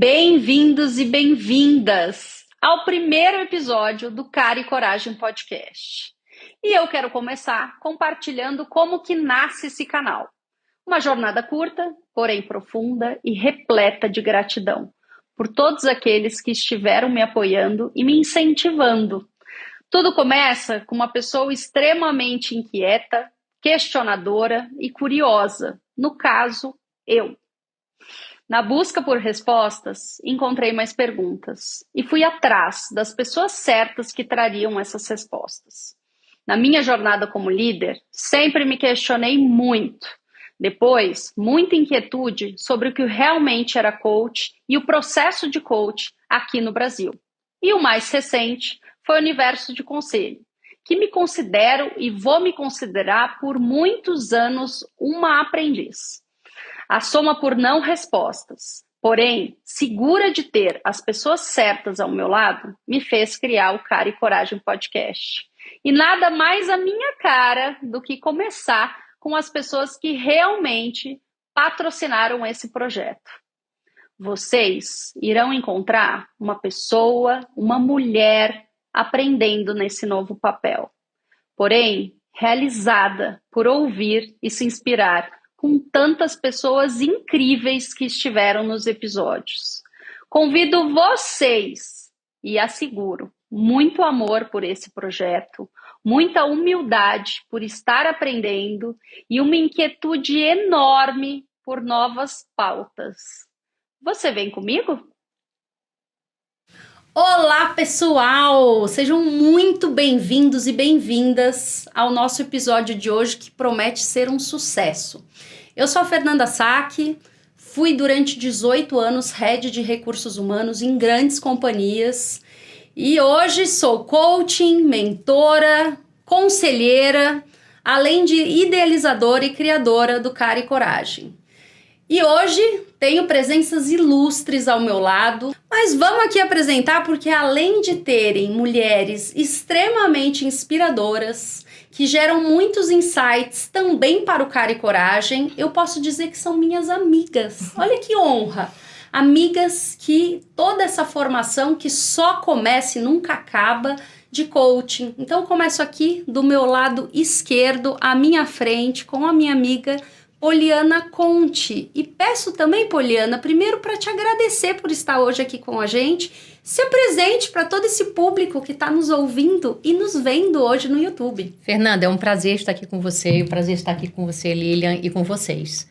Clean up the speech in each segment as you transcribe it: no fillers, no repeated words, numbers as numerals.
Bem-vindos e bem-vindas ao primeiro episódio do Cara e Coragem Podcast. E eu quero começar compartilhando como que nasce esse canal. Uma jornada curta, porém profunda e repleta de gratidão por todos aqueles que estiveram me apoiando e me incentivando. Tudo começa com uma pessoa extremamente inquieta, questionadora e curiosa. No caso, eu. Na busca por respostas, encontrei mais perguntas e fui atrás das pessoas certas que trariam essas respostas. Na minha jornada como líder, sempre me questionei muito. Depois, muita inquietude sobre o que realmente era coach e o processo de coach aqui no Brasil. E o mais recente foi o universo de conselho, que me considero e vou me considerar por muitos anos uma aprendiz. A soma por não respostas, porém, segura de ter as pessoas certas ao meu lado, me fez criar o Cara e Coragem Podcast. E nada mais a minha cara do que começar com as pessoas que realmente patrocinaram esse projeto. Vocês irão encontrar uma pessoa, uma mulher aprendendo nesse novo papel. Porém, realizada por ouvir e se inspirar com tantas pessoas incríveis que estiveram nos episódios. Convido vocês e asseguro muito amor por esse projeto, muita humildade por estar aprendendo e uma inquietude enorme por novas pautas. Você vem comigo? Olá, pessoal! Sejam muito bem-vindos e bem-vindas ao nosso episódio de hoje, que promete ser um sucesso. Eu sou a Fernanda Sack, fui durante 18 anos head de recursos humanos em grandes companhias e hoje sou coaching, mentora, conselheira, além de idealizadora e criadora do Cara e Coragem. E hoje tenho presenças ilustres ao meu lado, mas vamos aqui apresentar porque além de terem mulheres extremamente inspiradoras, que geram muitos insights também para o Cara e Coragem, eu posso dizer que são minhas amigas. Olha que honra! Amigas que toda essa formação que só começa e nunca acaba de coaching. Então eu começo aqui do meu lado esquerdo, à minha frente, com a minha amiga Poliana Conte. E peço também, Poliana, primeiro para te agradecer por estar hoje aqui com a gente. Se apresente para todo esse público que está nos ouvindo e nos vendo hoje no YouTube. Fernanda, é um prazer estar aqui com você, Lilian, e com vocês.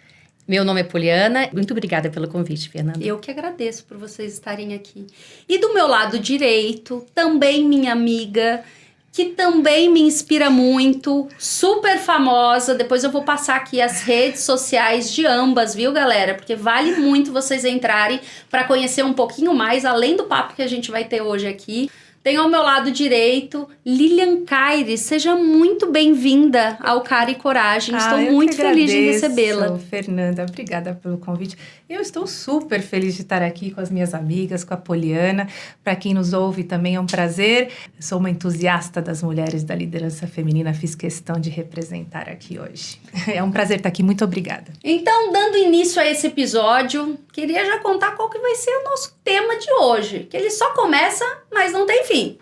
Meu nome é Poliana. Muito obrigada pelo convite, Fernanda. Eu que agradeço por vocês estarem aqui. E do meu lado direito, também minha amiga, que também me inspira muito, super famosa. Depois eu vou passar aqui as redes sociais de ambas, viu, galera? Porque vale muito vocês entrarem para conhecer um pouquinho mais, além do papo que a gente vai ter hoje aqui. Tenho ao meu lado direito Lilian Caires. Seja muito bem-vinda ao Cara e Coragem. Estou muito feliz de recebê-la. Fernanda, obrigada pelo convite. Eu estou super feliz de estar aqui com as minhas amigas, com a Poliana. Para quem nos ouve também é um prazer. Sou uma entusiasta das mulheres da liderança feminina. Fiz questão de representar aqui hoje. É um prazer estar aqui. Muito obrigada. Então, dando início a esse episódio, queria já contar qual que vai ser o nosso tema de hoje. Que ele só começa, mas não tem fim.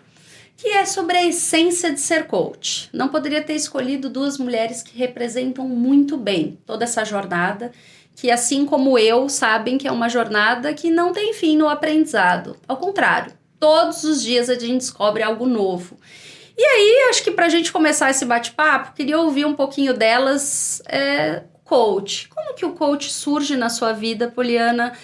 Que é sobre a essência de ser coach. Não poderia ter escolhido duas mulheres que representam muito bem toda essa jornada, que assim como eu, sabem que é uma jornada que não tem fim no aprendizado. Ao contrário, todos os dias a gente descobre algo novo. E aí, acho que pra gente começar esse bate-papo, queria ouvir um pouquinho delas, coach. Como que o coach surge na sua vida, Poliana?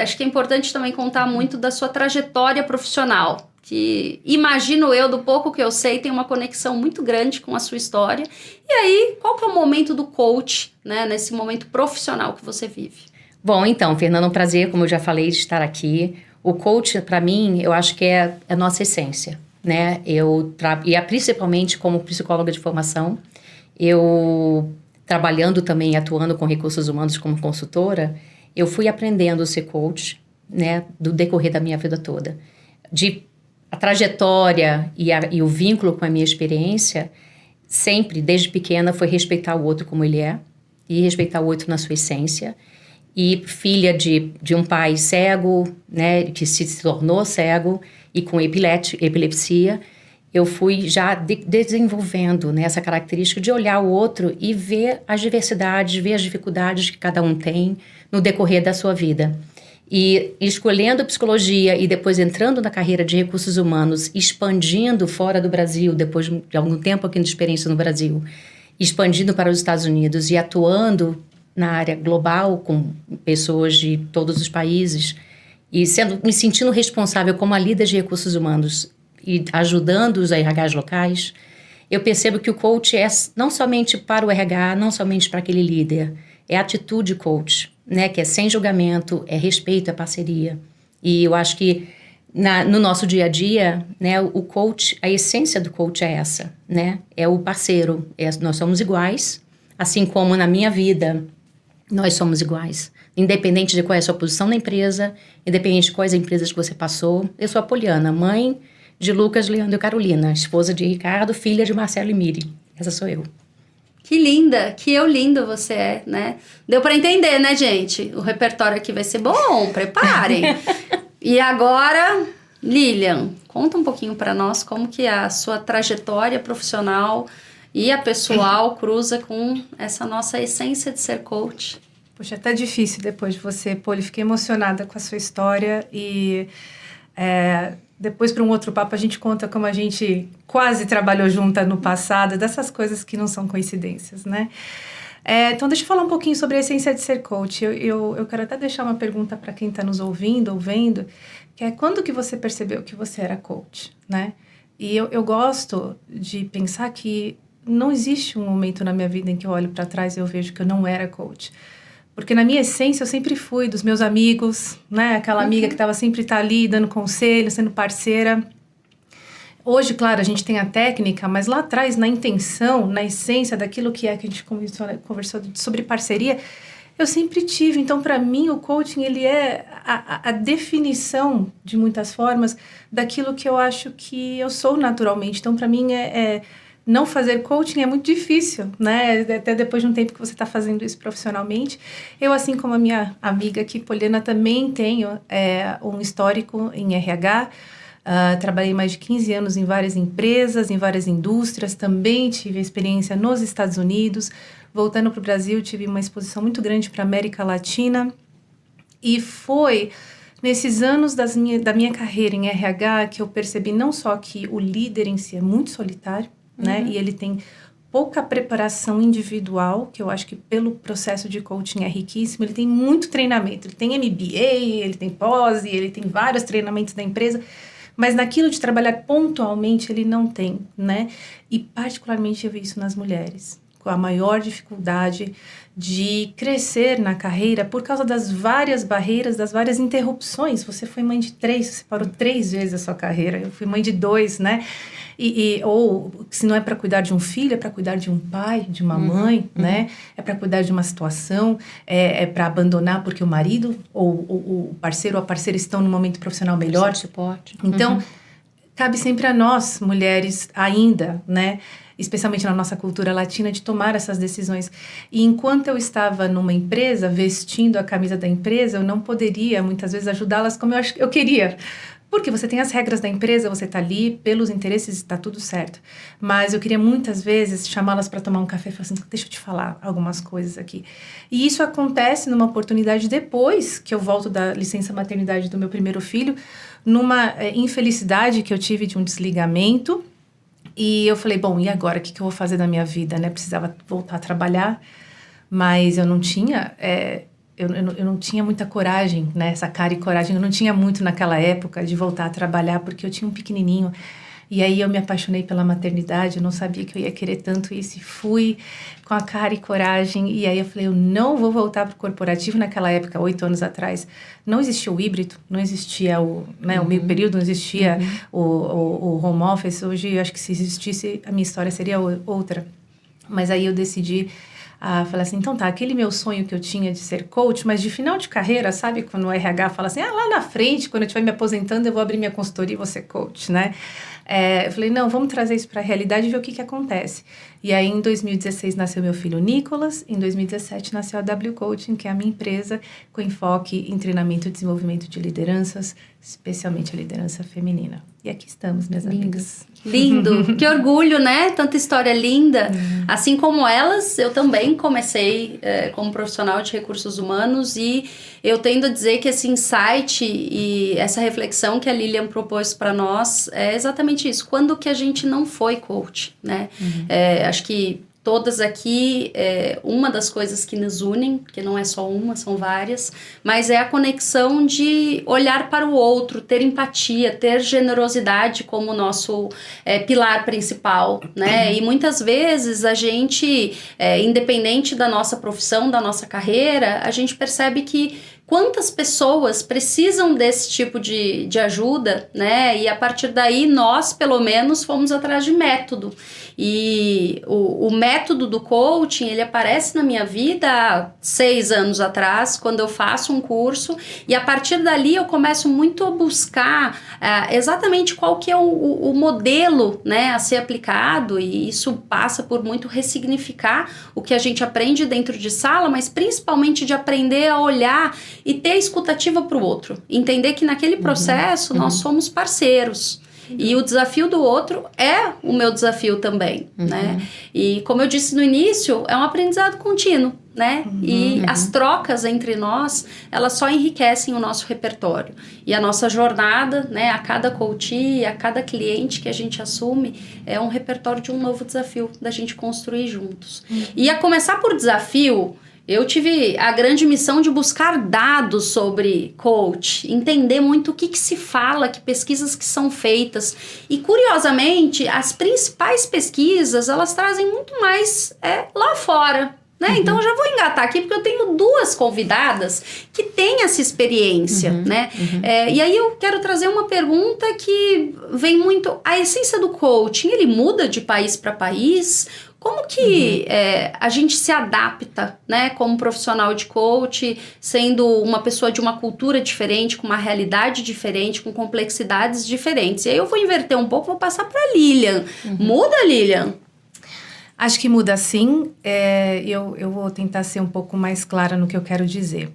Acho que é importante também contar muito da sua trajetória profissional, que imagino eu, do pouco que eu sei, tem uma conexão muito grande com a sua história. E aí, qual que é o momento do coach, né, nesse momento profissional que você vive? Bom, então, Fernanda, um prazer, como eu já falei, de estar aqui. O coach, para mim, eu acho que é a nossa essência, né? Principalmente como psicóloga de formação, eu trabalhando também, atuando com recursos humanos como consultora, eu fui aprendendo a ser coach, né, do decorrer da minha vida toda. A trajetória e o vínculo com a minha experiência, sempre, desde pequena, foi respeitar o outro como ele é, e respeitar o outro na sua essência. e filha de um pai cego, né, que se tornou cego e com epilepsia, eu fui já desenvolvendo, né, essa característica de olhar o outro e ver as diversidades, ver as dificuldades que cada um tem no decorrer da sua vida. E escolhendo psicologia e depois entrando na carreira de recursos humanos, expandindo fora do Brasil, depois de algum tempo aqui de experiência no Brasil, expandindo para os Estados Unidos e atuando na área global com pessoas de todos os países e me sentindo responsável como a líder de recursos humanos e ajudando os RHs locais, eu percebo que o coach é não somente para o RH, não somente para aquele líder, é atitude coach, né? Que é sem julgamento, é respeito, é parceria. E eu acho que no nosso dia a dia, né, o coach, a essência do coach é essa, né? É o parceiro, nós somos iguais, assim como na minha vida, nós somos iguais. Independente de qual é a sua posição na empresa, independente de quais empresas que você passou. Eu sou a Poliana, mãe de Lucas, Leandro e Carolina, esposa de Ricardo, filha de Marcelo e Miri. Essa sou eu. Que linda, que eu lindo você é, né? Deu para entender, né, gente? O repertório aqui vai ser bom, preparem. E agora, Lilian, conta um pouquinho para nós como que a sua trajetória profissional e a pessoal cruza com essa nossa essência de ser coach. Poxa, tá difícil depois de você, Poli. Fiquei emocionada com a sua história e depois, para um outro papo, a gente conta como a gente quase trabalhou junta no passado, dessas coisas que não são coincidências, né? Então, deixa eu falar um pouquinho sobre a essência de ser coach. Eu quero até deixar uma pergunta para quem está nos ouvindo ou vendo, que é quando que você percebeu que você era coach, né? E eu gosto de pensar que não existe um momento na minha vida em que eu olho para trás e eu vejo que eu não era coach. Porque na minha essência eu sempre fui dos meus amigos, né? Aquela amiga que estava sempre ali dando conselho, sendo parceira. Hoje, claro, a gente tem a técnica, mas lá atrás, na intenção, na essência daquilo que a gente conversou sobre parceria, eu sempre tive. Então, para mim, o coaching, ele é a definição, de muitas formas, daquilo que eu acho que eu sou naturalmente. Então, para mim, não fazer coaching é muito difícil, né? Até depois de um tempo que você está fazendo isso profissionalmente. Eu, assim como a minha amiga aqui, Poliana, também tenho um histórico em RH. Trabalhei mais de 15 anos em várias empresas, em várias indústrias. Também tive experiência nos Estados Unidos. Voltando para o Brasil, tive uma exposição muito grande para a América Latina. E foi nesses anos da minha carreira em RH que eu percebi não só que o líder em si é muito solitário, né? E ele tem pouca preparação individual, que eu acho que pelo processo de coaching é riquíssimo. Ele tem muito treinamento, ele tem MBA, ele tem pós, ele tem vários treinamentos da empresa, mas naquilo de trabalhar pontualmente ele não tem, né? E particularmente eu vi isso nas mulheres, com a maior dificuldade de crescer na carreira por causa das várias barreiras, das várias interrupções. Você foi mãe de 3, você parou 3 vezes a sua carreira. Eu fui mãe de 2, né? Ou se não é para cuidar de um filho, é para cuidar de um pai, de uma mãe, né? É para cuidar de uma situação, é para abandonar porque o marido ou o parceiro ou a parceira estão num momento profissional melhor. Suporte. Então, cabe sempre a nós, mulheres, ainda, né? Especialmente na nossa cultura latina, de tomar essas decisões. E enquanto eu estava numa empresa, vestindo a camisa da empresa, eu não poderia, muitas vezes, ajudá-las como eu queria. Porque você tem as regras da empresa, você está ali, pelos interesses, está tudo certo. Mas eu queria muitas vezes chamá-las para tomar um café e falar assim, deixa eu te falar algumas coisas aqui. E isso acontece numa oportunidade depois que eu volto da licença maternidade do meu primeiro filho, numa infelicidade que eu tive de um desligamento. E eu falei, bom, e agora? O que eu vou fazer da minha vida, né? Precisava voltar a trabalhar, mas eu não tinha... Eu não tinha muita coragem, né? Essa cara e coragem. Eu não tinha muito naquela época de voltar a trabalhar, porque eu tinha um pequenininho. E aí eu me apaixonei pela maternidade, eu não sabia que eu ia querer tanto isso. E fui com a cara e coragem. E aí eu falei, eu não vou voltar para o corporativo. Naquela época, 8 anos atrás, não existia o híbrido, não existia o meio período, não existia o home office. Hoje, eu acho que se existisse, a minha história seria outra. Mas aí eu decidi... falei assim, então tá, aquele meu sonho que eu tinha de ser coach, mas de final de carreira, sabe? Quando o RH fala assim, lá na frente, quando eu estiver me aposentando, eu vou abrir minha consultoria e vou ser coach, né? Eu falei, não, vamos trazer isso para a realidade e ver o que acontece. E aí, em 2016, nasceu meu filho Nicolas. Em 2017, nasceu a W Coaching, que é a minha empresa com enfoque em treinamento e desenvolvimento de lideranças, especialmente a liderança feminina. E aqui estamos, minhas amigas. Lindo, que orgulho, né? Tanta história linda. Assim como elas, eu também comecei como profissional de recursos humanos e eu tendo a dizer que esse insight e essa reflexão que a Lilian propôs para nós é exatamente isso. Quando que a gente não foi coach, né? Acho que todas aqui, uma das coisas que nos unem, que não é só uma, são várias, mas é a conexão de olhar para o outro, ter empatia, ter generosidade como nosso pilar principal, né? E muitas vezes a gente, independente da nossa profissão, da nossa carreira, a gente percebe que quantas pessoas precisam desse tipo de ajuda, né? E a partir daí nós, pelo menos, fomos atrás de método. E o método do coaching, ele aparece na minha vida há 6 anos atrás, quando eu faço um curso, e a partir dali eu começo muito a buscar exatamente qual que é o modelo, né, a ser aplicado, e isso passa por muito ressignificar o que a gente aprende dentro de sala, mas principalmente de aprender a olhar e ter escutativa para o outro, entender que naquele processo nós somos parceiros. E o desafio do outro é o meu desafio também, né? E como eu disse no início, é um aprendizado contínuo, né? E as trocas entre nós, elas só enriquecem o nosso repertório. E a nossa jornada, né? A cada coachee, a cada cliente que a gente assume, é um repertório de um novo desafio da gente construir juntos. E a começar por desafio, eu tive a grande missão de buscar dados sobre coach, entender muito o que se fala, que pesquisas que são feitas. E, curiosamente, as principais pesquisas, elas trazem muito mais lá fora, né? Então, eu já vou engatar aqui, porque eu tenho 2 convidadas que têm essa experiência, né? E aí, eu quero trazer uma pergunta que vem muito... A essência do coaching, ele muda de país para país? Como que a gente se adapta, né, como profissional de coach, sendo uma pessoa de uma cultura diferente, com uma realidade diferente, com complexidades diferentes? E aí eu vou inverter um pouco, vou passar para a Lilian. Muda, Lilian? Acho que muda sim. Eu vou tentar ser um pouco mais clara no que eu quero dizer.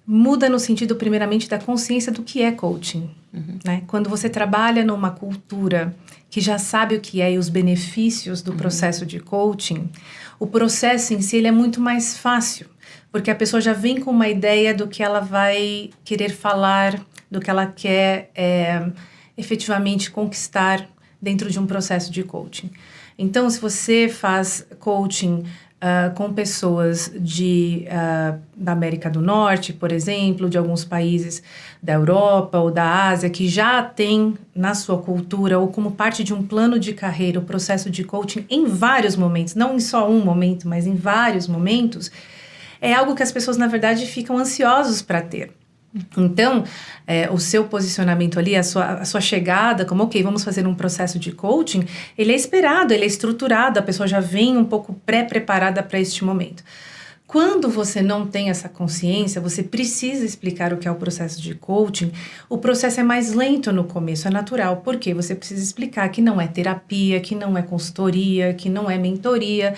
Muda no sentido, primeiramente, da consciência do que é coaching. Né? Quando você trabalha numa cultura que já sabe o que é e os benefícios do processo de coaching, o processo em si ele é muito mais fácil, porque a pessoa já vem com uma ideia do que ela vai querer falar, do que ela quer efetivamente conquistar dentro de um processo de coaching. Então, se você faz coaching com pessoas da América do Norte, por exemplo, de alguns países da Europa ou da Ásia, que já tem na sua cultura ou como parte de um plano de carreira o processo de coaching em vários momentos, não em só um momento, mas em vários momentos, é algo que as pessoas, na verdade, ficam ansiosos para ter. Então, o seu posicionamento ali, a sua chegada, como, ok, vamos fazer um processo de coaching, ele é esperado, ele é estruturado, a pessoa já vem um pouco pré-preparada para este momento. Quando você não tem essa consciência, você precisa explicar o que é o processo de coaching. O processo é mais lento no começo, é natural. Por quê? Você precisa explicar que não é terapia, que não é consultoria, que não é mentoria,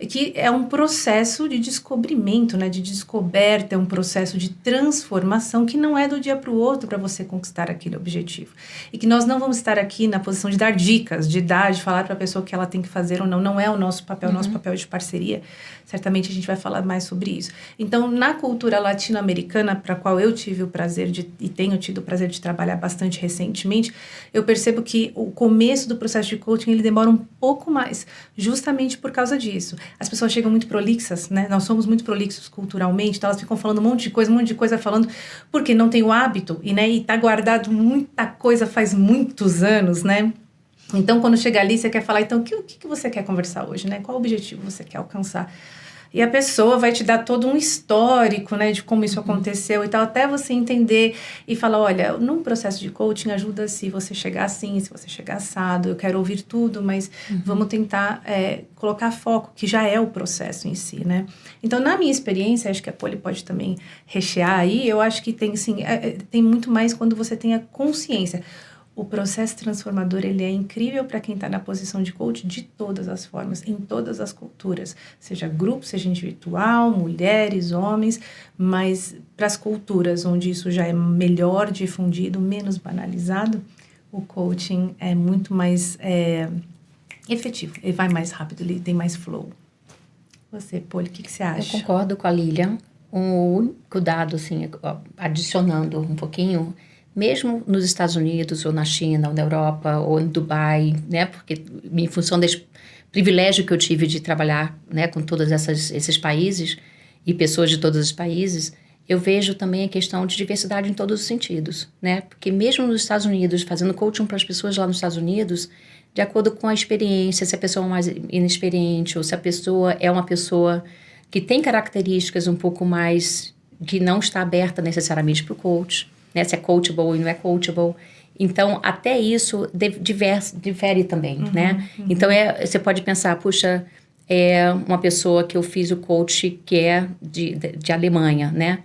que é um processo de descobrimento, né? De descoberta, é um processo de transformação que não é do dia para o outro para você conquistar aquele objetivo. E que nós não vamos estar aqui na posição de dar dicas, de falar para a pessoa o que ela tem que fazer ou não. Não é o nosso papel, o nosso papel é de parceria. Certamente a gente vai falar mais sobre isso. Então, na cultura latino-americana, para a qual eu tive o prazer e tenho tido o prazer de trabalhar bastante recentemente, eu percebo que o começo do processo de coaching, ele demora um pouco mais, justamente por causa disso. As pessoas chegam muito prolixas, né? Nós somos muito prolixos culturalmente, então elas ficam falando um monte de coisa falando, porque não tem o hábito, e tá guardado muita coisa faz muitos anos, né? Então, quando chega ali, você quer falar, então, o que você quer conversar hoje, né? Qual objetivo você quer alcançar? E a pessoa vai te dar todo um histórico, né, de como isso aconteceu e tal, até você entender e falar, olha, num processo de coaching ajuda se você chegar assim, se você chegar assado, eu quero ouvir tudo, mas vamos tentar colocar foco, que já é o processo em si, né? Então, na minha experiência, acho que a Poli pode também rechear aí, eu acho que tem, sim, tem muito mais quando você tem a consciência. O processo transformador, ele é incrível para quem está na posição de coach de todas as formas, em todas as culturas, seja grupo, seja individual, mulheres, homens, mas para as culturas onde isso já é melhor difundido, menos banalizado, o coaching é muito mais efetivo, ele vai mais rápido, ele tem mais flow. Você, Poli, o que você acha? Eu concordo com a Lilian. Um único dado, assim, adicionando um pouquinho, mesmo nos Estados Unidos, ou na China, ou na Europa, ou em Dubai, né? Porque em função desse privilégio que eu tive de trabalhar, né, com todos esses países e pessoas de todos os países, eu vejo também a questão de diversidade em todos os sentidos, né? Porque mesmo nos Estados Unidos, fazendo coaching para as pessoas lá nos Estados Unidos, de acordo com a experiência, se a pessoa é mais inexperiente ou se a pessoa é uma pessoa que tem características um pouco mais, que não está aberta necessariamente para o coach, né? Se é coachable ou não é coachable. Então, até isso difere também, né? Então, você pode pensar, puxa, é uma pessoa que eu fiz o coach que é de Alemanha, né?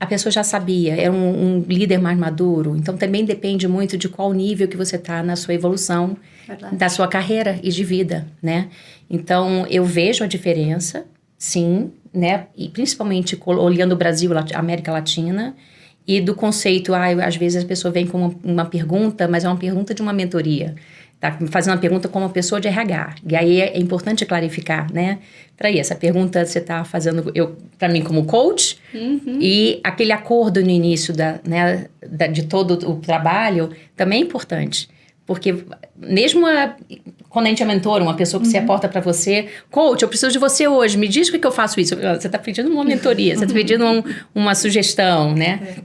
A pessoa já sabia, era um líder mais maduro. Então, também depende muito de qual nível que você está na sua evolução, da sua carreira e de vida, né? Então, eu vejo a diferença, sim, né? E principalmente olhando o Brasil, a América Latina, e do conceito, às vezes a pessoa vem com uma pergunta, mas é uma pergunta de uma mentoria. Tá fazendo uma pergunta como uma pessoa de RH. E aí é importante clarificar, né? Peraí, essa pergunta você está fazendo para mim como coach, e aquele acordo no início de todo o trabalho também é importante. Porque mesmo quando a gente é mentor, uma pessoa que se aporta para você, coach, eu preciso de você hoje, me diz por que eu faço isso. Você está pedindo uma mentoria, você está pedindo uma sugestão, né?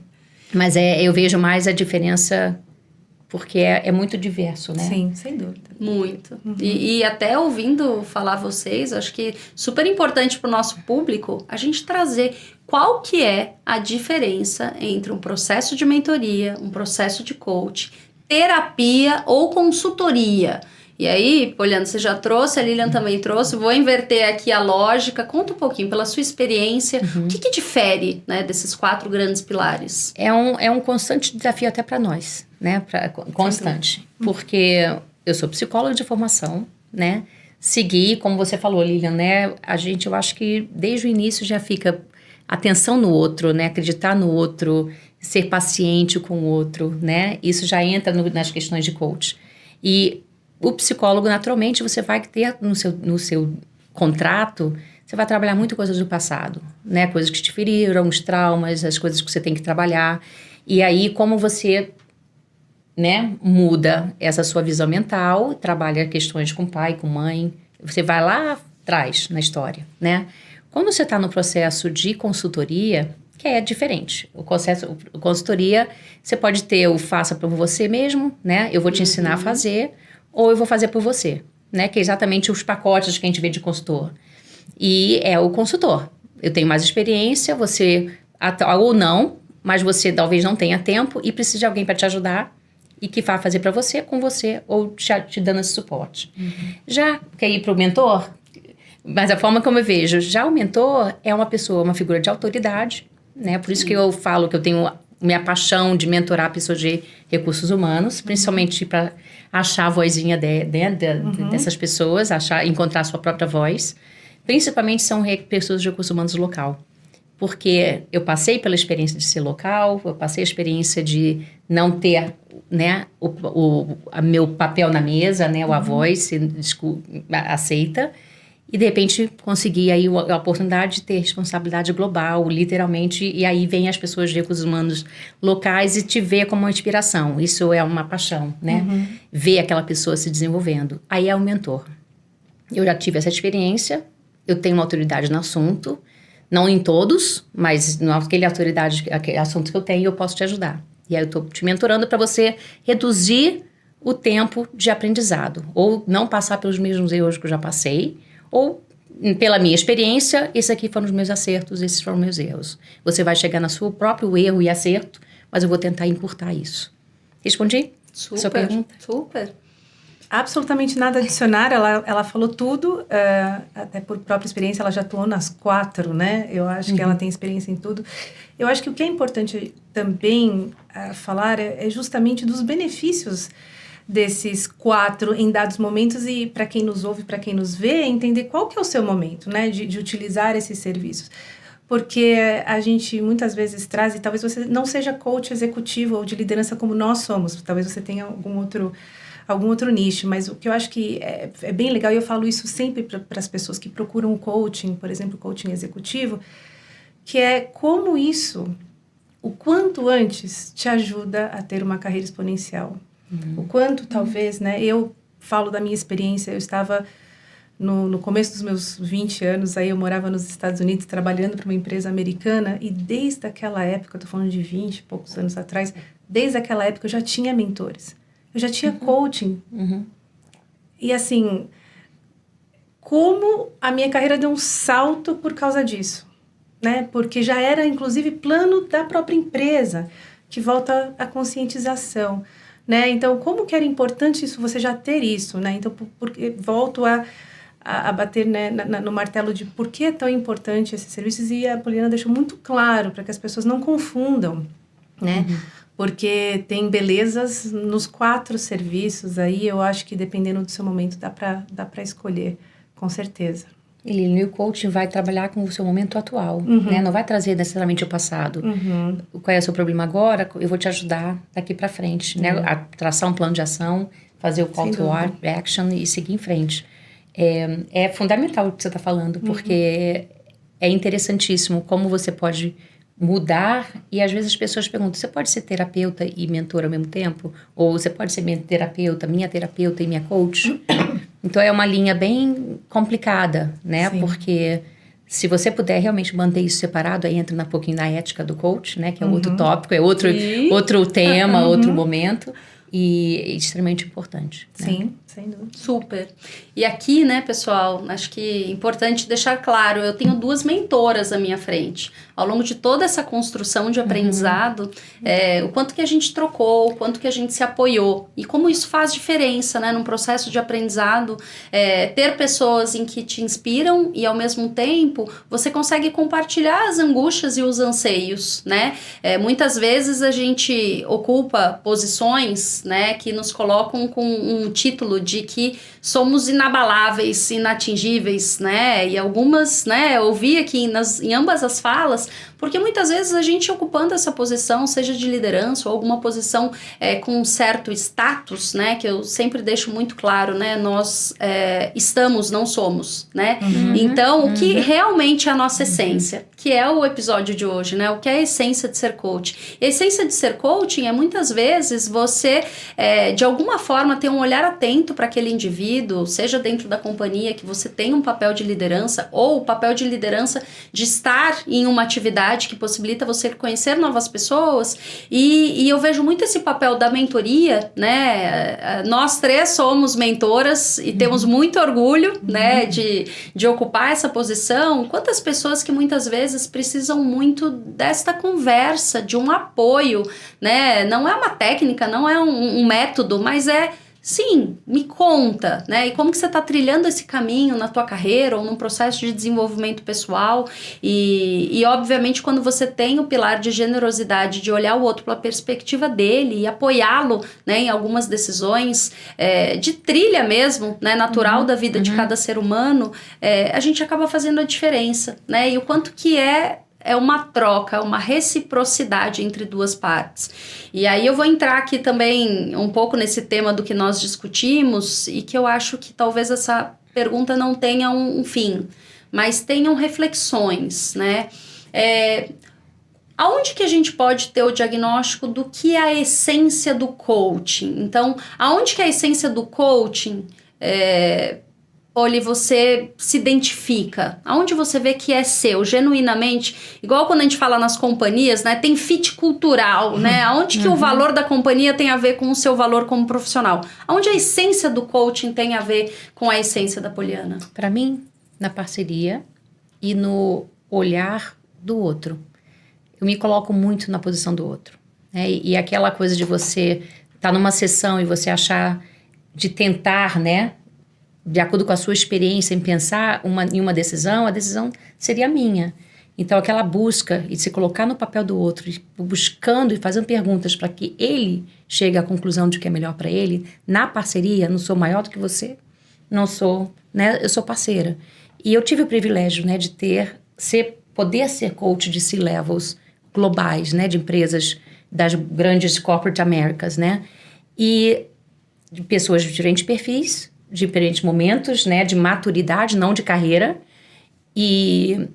Mas eu vejo mais a diferença porque é muito diverso, né? Sim, sem dúvida. Muito. E até ouvindo falar vocês, acho que super importante para o nosso público a gente trazer qual que é a diferença entre um processo de mentoria, um processo de coach, terapia ou consultoria. E aí, Poliana, você já trouxe, a Lilian também trouxe, vou inverter aqui a lógica. Conta um pouquinho, pela sua experiência, o que difere, né, desses 4 grandes pilares? É um constante desafio até para nós, né? Constante. Porque eu sou psicóloga de formação, né? Seguir, como você falou, Lilian, né? Eu acho que desde o início já fica atenção no outro, né? Acreditar no outro, ser paciente com o outro, né? Isso já entra nas questões de coach. E o psicólogo, naturalmente, você vai ter no seu contrato, você vai trabalhar muito coisas do passado, né? Coisas que te feriram, os traumas, as coisas que você tem que trabalhar. E aí, como você, né, muda essa sua visão mental, trabalha questões com pai, com mãe, você vai lá atrás na história, né? Quando você está no processo de consultoria, que é diferente. O consultoria, você pode ter o faça por você mesmo, né? Eu vou te ensinar a fazer, ou eu vou fazer por você, né? Que é exatamente os pacotes que a gente vê de consultor. E é o consultor. Eu tenho mais experiência, você, ou não, mas você talvez não tenha tempo e precisa de alguém para te ajudar e que vá fazer para você, com você, ou te dando esse suporte. Já quer ir para o mentor? Mas a forma como eu vejo, já o mentor é uma pessoa, uma figura de autoridade, né? Por isso que eu falo que eu tenho minha paixão de mentorar pessoas de recursos humanos, principalmente para achar a vozinha dessas pessoas, encontrar a sua própria voz. Principalmente são pessoas de recursos humanos local. Porque eu passei pela experiência de ser local, eu passei a experiência de não ter, né, o meu papel na mesa, né, a voz aceita. E, de repente, consegui aí a oportunidade de ter responsabilidade global, literalmente, e aí vem as pessoas de recursos humanos locais e te vê como uma inspiração. Isso é uma paixão, né? Ver aquela pessoa se desenvolvendo. Aí é o mentor. Eu já tive essa experiência, eu tenho uma autoridade no assunto, não em todos, mas naquele aquele assunto que eu tenho, eu posso te ajudar. E aí eu estou te mentorando para você reduzir o tempo de aprendizado, ou não passar pelos mesmos erros que eu já passei, ou, pela minha experiência, esses aqui foram os meus acertos, esses foram os meus erros. Você vai chegar no seu próprio erro e acerto, mas eu vou tentar encurtar isso. Respondi? Super, sua pergunta? super. absolutamente nada a adicionar, ela falou tudo, até por própria experiência, ela já atuou nas 4, né? Eu acho que ela tem experiência em tudo. Eu acho que o que é importante também falar é justamente dos benefícios desses 4 em dados momentos e para quem nos ouve, para quem nos vê, entender qual que é o seu momento, né? De utilizar esses serviços. Porque a gente muitas vezes traz, e talvez você não seja coach executivo ou de liderança como nós somos, talvez você tenha algum outro nicho, mas o que eu acho que é bem legal, e eu falo isso sempre para as pessoas que procuram coaching, por exemplo, coaching executivo, que é como isso, o quanto antes te ajuda a ter uma carreira exponencial. O quanto talvez, né, eu falo da minha experiência, eu estava no começo dos meus 20 anos, aí eu morava nos Estados Unidos trabalhando para uma empresa americana, e desde aquela época, eu estou falando de 20 e poucos anos atrás, desde aquela época eu já tinha mentores. Eu já tinha coaching. E assim, como a minha carreira deu um salto por causa disso, né? Porque já era, inclusive, plano da própria empresa, que volta à conscientização, né? Então, como que era importante isso, você já ter isso, né? Então, porque volto a bater, né, no martelo de por que é tão importante esses serviços, e a Poliana deixou muito claro para que as pessoas não confundam, né? Porque tem belezas nos 4 serviços, aí eu acho que dependendo do seu momento dá para escolher, com certeza. E Lilian, o coaching vai trabalhar com o seu momento atual, né? Não vai trazer necessariamente o passado. Qual é o seu problema agora? Eu vou te ajudar daqui para frente, né? A traçar um plano de ação, fazer o call to action e seguir em frente. É fundamental o que você está falando, porque é interessantíssimo como você pode mudar, e às vezes as pessoas perguntam, você pode ser terapeuta e mentor ao mesmo tempo? Ou você pode ser minha terapeuta e minha coach? Então é uma linha bem complicada, né? Sim. Porque se você puder realmente manter isso separado, aí entra um pouquinho na ética do coach, né? Que é outro tópico, é outro tema, outro momento. E é extremamente importante. Sim, né? Sem dúvida. Super. E aqui, né, pessoal, acho que é importante deixar claro, eu tenho 2 mentoras à minha frente. Ao longo de toda essa construção de aprendizado, o quanto que a gente trocou, o quanto que a gente se apoiou. E como isso faz diferença, né, num processo de aprendizado, ter pessoas em que te inspiram e, ao mesmo tempo, você consegue compartilhar as angústias e os anseios, né? Muitas vezes a gente ocupa posições, né, que nos colocam com um título de que somos inabaláveis, inatingíveis, né? E algumas, né, eu ouvi aqui em ambas as falas, porque muitas vezes a gente ocupando essa posição, seja de liderança ou alguma posição com um certo status, né? Que eu sempre deixo muito claro, né? Nós estamos, não somos, né? Então, o que realmente é a nossa essência, que é o episódio de hoje, né? O que é a essência de ser coach? A essência de ser coaching é muitas vezes você, de alguma forma, ter um olhar atento para aquele indivíduo, seja dentro da companhia que você tem um papel de liderança ou o papel de liderança de estar em uma atividade que possibilita você conhecer novas pessoas, e eu vejo muito esse papel da mentoria, né? Nós 3 somos mentoras e temos muito orgulho, né, de ocupar essa posição. Quantas pessoas que muitas vezes precisam muito desta conversa, de um apoio, né? Não é uma técnica, não é um método, mas sim, me conta, né? E como que você está trilhando esse caminho na tua carreira ou num processo de desenvolvimento pessoal? E obviamente, quando você tem o pilar de generosidade, de olhar o outro pela perspectiva dele e apoiá-lo, né, em algumas decisões de trilha mesmo, né, natural da vida de cada ser humano, a gente acaba fazendo a diferença, né? E o quanto que é uma troca, uma reciprocidade entre 2 partes. E aí eu vou entrar aqui também um pouco nesse tema do que nós discutimos, e que eu acho que talvez essa pergunta não tenha um fim, mas tenham reflexões, né? Aonde que a gente pode ter o diagnóstico do que é a essência do coaching? Então, aonde que é a essência do coaching Oli, você se identifica? Aonde você vê que é seu, genuinamente? Igual quando a gente fala nas companhias, né? Tem fit cultural, né? Aonde que o valor da companhia tem a ver com o seu valor como profissional? Aonde a essência do coaching tem a ver com a essência da Poliana? Para mim, na parceria e no olhar do outro. Eu me coloco muito na posição do outro, né? E aquela coisa de você estar numa sessão e você achar de tentar, né, de acordo com a sua experiência em pensar em uma decisão, a decisão seria minha. Então, aquela busca e se colocar no papel do outro, buscando e fazendo perguntas para que ele chegue à conclusão de que é melhor para ele, na parceria, não sou maior do que você, não sou, né, eu sou parceira. E eu tive o privilégio, né, de poder ser coach de C-levels globais, né, de empresas das grandes corporate Americas, né, e de pessoas de diferentes perfis, de diferentes momentos, né, de maturidade, não de carreira, e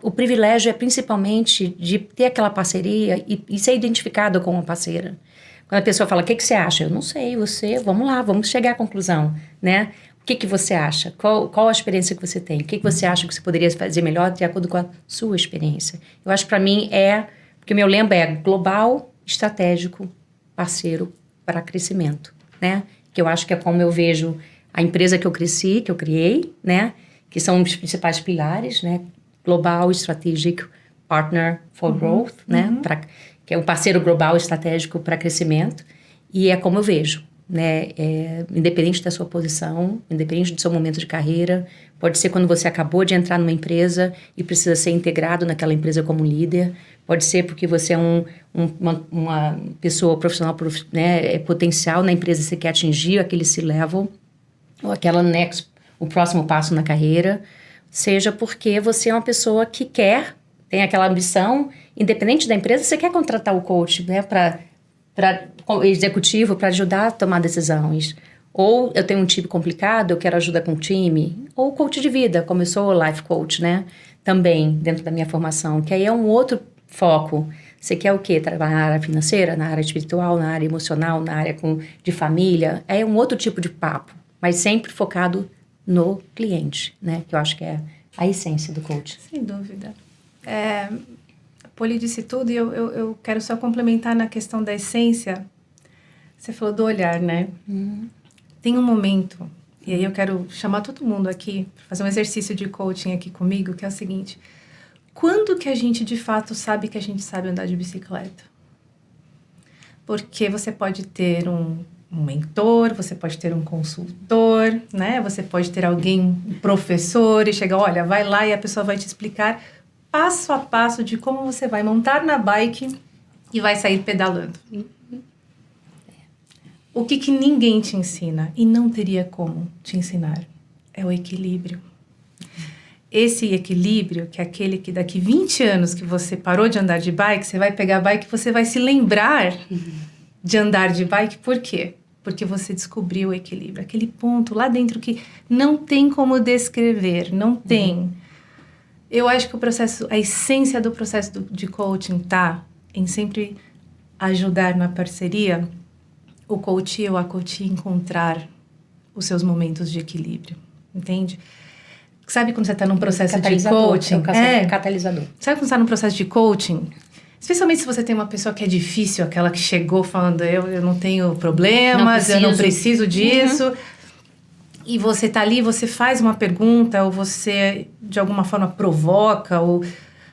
o privilégio é principalmente de ter aquela parceria e ser identificada como uma parceira. Quando a pessoa fala, o que você acha? Eu não sei, vamos lá, vamos chegar à conclusão, né? O que você acha? Qual a experiência que você tem? O que você acha que você poderia fazer melhor de acordo com a sua experiência? Eu acho que para mim porque meu lema é global, estratégico, parceiro para crescimento, né? Que eu acho que é como eu vejo a empresa que eu cresci, que eu criei, né? Que são os principais pilares, né? Global, Strategic Partner for Growth, né? Que é um parceiro global estratégico para crescimento. E é como eu vejo, né? Independente da sua posição, independente do seu momento de carreira, pode ser quando você acabou de entrar numa empresa e precisa ser integrado naquela empresa como líder, pode ser porque você é uma pessoa profissional, né? Potencial na empresa e você quer atingir aquele C-level, ou o próximo passo na carreira, seja porque você é uma pessoa que tem aquela ambição, independente da empresa, você quer contratar o coach, né, para executivo, para ajudar a tomar decisões. Ou eu tenho um time complicado, eu quero ajuda com o time. Ou coach de vida, como eu sou life coach, né, também dentro da minha formação, que aí é um outro foco. Você quer o quê? Trabalhar na área financeira, na área espiritual, na área emocional, na área de família. É um outro tipo de papo, mas sempre focado no cliente, né? Que eu acho que é a essência do coach. Sem dúvida. A Poli disse tudo e eu quero só complementar na questão da essência. Você falou do olhar, né? Tem um momento, e aí eu quero chamar todo mundo aqui para fazer um exercício de coaching aqui comigo, que é o seguinte: quando que a gente de fato sabe que a gente sabe andar de bicicleta? Porque você pode ter um mentor, você pode ter um consultor, né? Você pode ter alguém, um professor, e chega, olha, vai lá e a pessoa vai te explicar passo a passo de como você vai montar na bike e vai sair pedalando. O que ninguém te ensina, e não teria como te ensinar, é o equilíbrio. Esse equilíbrio, que é aquele que daqui 20 anos que você parou de andar de bike, você vai pegar a bike e você vai se lembrar de andar de bike. Por quê? Porque você descobriu o equilíbrio. Aquele ponto lá dentro que não tem como descrever, não tem. Eu acho que a essência do processo de coaching tá em sempre ajudar na parceria o coach ou a coach encontrar os seus momentos de equilíbrio, entende? Sabe quando você está num processo de coaching? Catalisador. Sabe quando você está num processo de coaching? Especialmente se você tem uma pessoa que é difícil, aquela que chegou falando, eu não tenho problemas, eu não preciso disso. E você está ali, você faz uma pergunta, ou você, de alguma forma, provoca, ou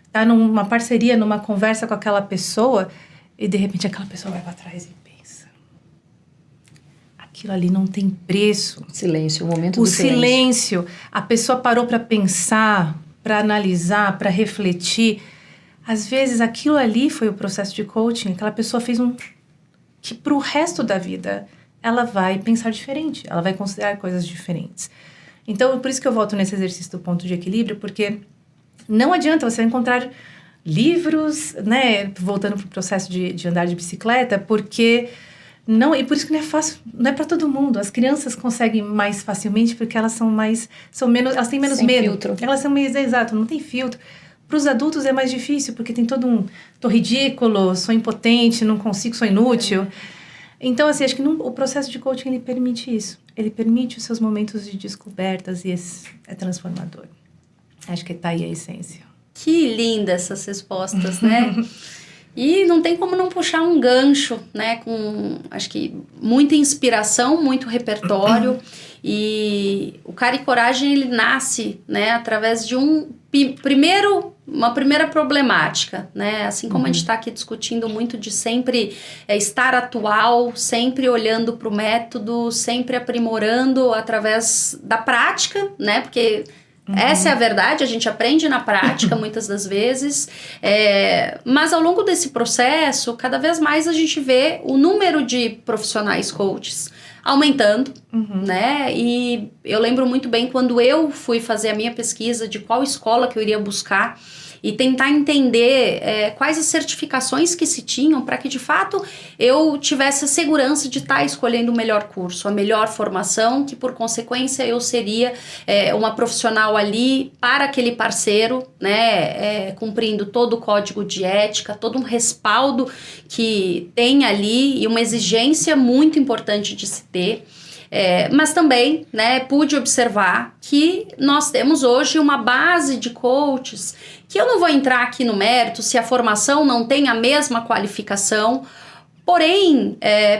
está numa parceria, numa conversa com aquela pessoa, e, de repente, aquela pessoa vai para trás e pensa. Aquilo ali não tem preço. Silêncio, o momento do silêncio. A pessoa parou para pensar, para analisar, para refletir. Às vezes, aquilo ali foi o processo de coaching. Aquela pessoa fez que para o resto da vida ela vai pensar diferente. Ela vai considerar coisas diferentes. Então, por isso que eu volto nesse exercício do ponto de equilíbrio, porque não adianta você encontrar livros, né? Voltando para o processo de andar de bicicleta, porque... Não, e por isso que não é fácil, não é para todo mundo. As crianças conseguem mais facilmente porque elas elas têm menos medo. Filtro. Elas são mais, exato, não tem filtro. Para os adultos é mais difícil porque tem tô ridículo, sou impotente, não consigo, sou inútil. Então, assim, acho que o processo de coaching, ele permite isso. Ele permite os seus momentos de descobertas e é transformador. Acho que tá aí a essência. Que linda essas respostas, né? E não tem como não puxar um gancho, né? Com, acho que, muita inspiração, muito repertório. E o Cara e Coragem, ele nasce, né, através de uma primeira problemática, né? Assim como a gente está aqui discutindo muito de sempre estar atual, sempre olhando para o método, sempre aprimorando através da prática, né? Porque essa é a verdade, a gente aprende na prática muitas das vezes, mas ao longo desse processo, cada vez mais a gente vê o número de profissionais coaches aumentando, né? E eu lembro muito bem quando eu fui fazer a minha pesquisa de qual escola que eu iria buscar e tentar entender quais as certificações que se tinham para que de fato eu tivesse a segurança de estar escolhendo o melhor curso, a melhor formação, que por consequência eu seria uma profissional ali para aquele parceiro, né, cumprindo todo o código de ética, todo um respaldo que tem ali e uma exigência muito importante de se ter. Mas também, né, pude observar que nós temos hoje uma base de coaches que eu não vou entrar aqui no mérito se a formação não tem a mesma qualificação, porém,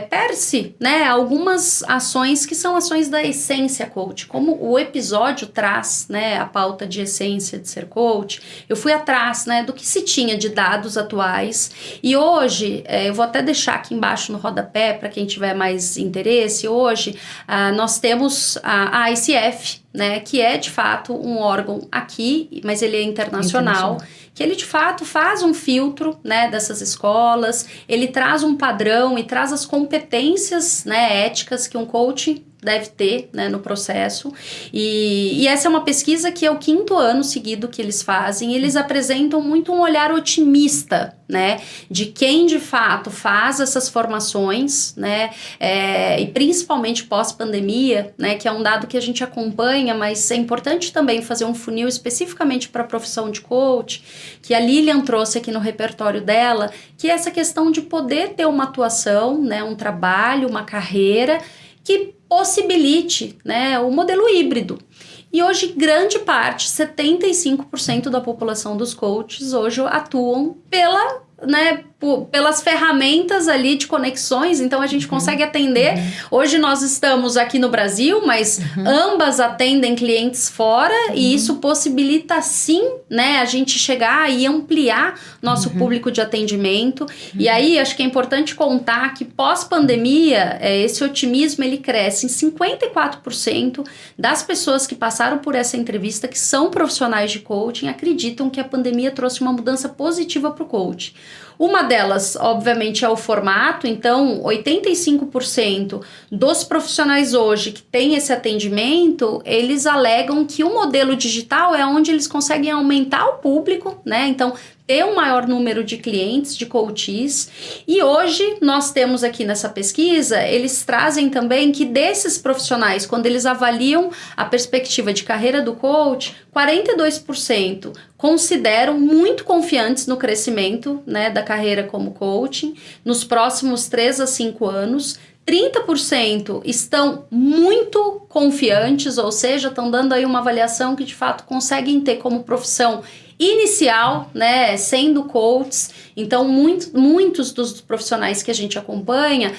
perde-se, né, algumas ações que são ações da essência coach, como o episódio traz, né, a pauta de essência de ser coach. Eu fui atrás, né, do que se tinha de dados atuais e hoje, eu vou até deixar aqui embaixo no rodapé para quem tiver mais interesse, hoje nós temos a ICF, né, que é de fato um órgão aqui, mas ele é internacional, que ele de fato faz um filtro, né, dessas escolas, ele traz um padrão e traz as competências, né, éticas que um coach deve ter, né, no processo, e essa é uma pesquisa que é o 5º ano seguido que eles fazem, eles apresentam muito um olhar otimista, né, de quem de fato faz essas formações, né, e principalmente pós-pandemia, né, que é um dado que a gente acompanha, mas é importante também fazer um funil especificamente para a profissão de coach, que a Lilian trouxe aqui no repertório dela, que é essa questão de poder ter uma atuação, né, um trabalho, uma carreira, que possibilite, né, o modelo híbrido. E hoje, grande parte, 75% da população dos coaches hoje atuam pelas ferramentas ali de conexões, então a gente consegue atender. Hoje nós estamos aqui no Brasil, mas ambas atendem clientes fora e isso possibilita sim, né, a gente chegar e ampliar nosso público de atendimento. E aí acho que é importante contar que pós-pandemia, esse otimismo ele cresce em 54% das pessoas que passaram por essa entrevista, que são profissionais de coaching, acreditam que a pandemia trouxe uma mudança positiva para o coach. Uma delas, obviamente, é o formato, então 85% dos profissionais hoje que têm esse atendimento, eles alegam que o modelo digital é onde eles conseguem aumentar o público, né? Então, ter um maior número de clientes, de coaches. E hoje nós temos aqui nessa pesquisa, eles trazem também que desses profissionais, quando eles avaliam a perspectiva de carreira do coach, 42% consideram muito confiantes no crescimento, né, da carreira como coaching nos próximos 3 a 5 anos. 30% estão muito confiantes, ou seja, estão dando aí uma avaliação que de fato conseguem ter como profissão inicial, né, sendo coaches. Então, muitos dos profissionais que a gente acompanha,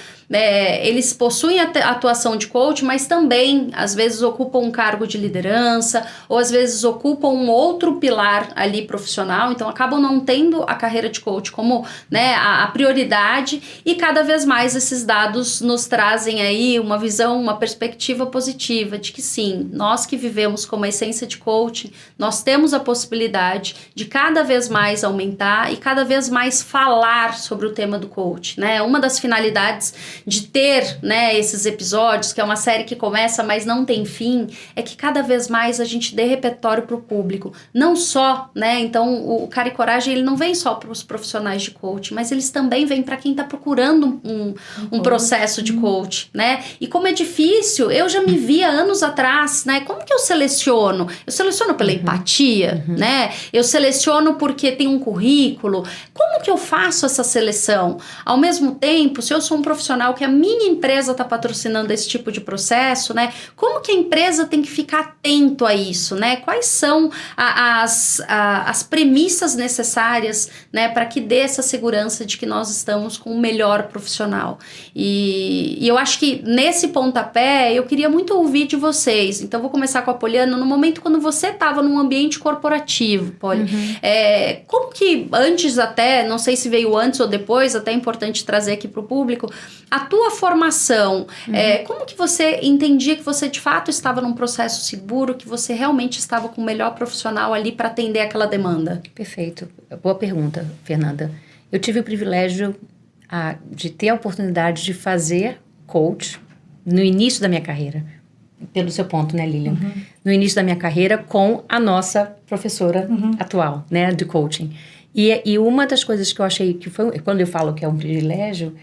eles possuem a atuação de coach, mas também, às vezes, ocupam um cargo de liderança, ou às vezes ocupam um outro pilar ali profissional, então acabam não tendo a carreira de coach como, né, a prioridade, e cada vez mais esses dados nos trazem aí uma visão, uma perspectiva positiva de que sim, nós que vivemos como a essência de coaching, nós temos a possibilidade de cada vez mais aumentar e cada vez mais falar sobre o tema do coach, né? Uma das finalidades de ter, né, esses episódios, que é uma série que começa, mas não tem fim, é que cada vez mais a gente dê repertório para o público. Não só, né? Então, o Cara e Coragem, ele não vem só para os profissionais de coach, mas eles também vêm para quem está procurando um processo de coach, né? E como é difícil, eu já me vi há anos atrás, né? Como que eu seleciono? Eu seleciono pela empatia, né? Eu seleciono porque tem um currículo. Como que eu faço essa seleção? Ao mesmo tempo, se eu sou um profissional legal que a minha empresa está patrocinando esse tipo de processo, né? Como que a empresa tem que ficar atento a isso, né? Quais são as premissas necessárias, né, para que dê essa segurança de que nós estamos com o melhor profissional. E eu acho que nesse pontapé eu queria muito ouvir de vocês. Então vou começar com a Poliana. No momento quando você estava num ambiente corporativo, Poli, como que antes até, não sei se veio antes ou depois, até é importante trazer aqui para o público, a tua formação, como que você entendia que você de fato estava num processo seguro, que você realmente estava com o melhor profissional ali para atender aquela demanda? Perfeito. Boa pergunta, Fernanda. Eu tive o privilégio de ter a oportunidade de fazer coach no início da minha carreira. Pelo seu ponto, né, Lilian? No início da minha carreira com a nossa professora atual, né, de coaching. E uma das coisas que eu achei que foi, quando eu falo que é um privilégio,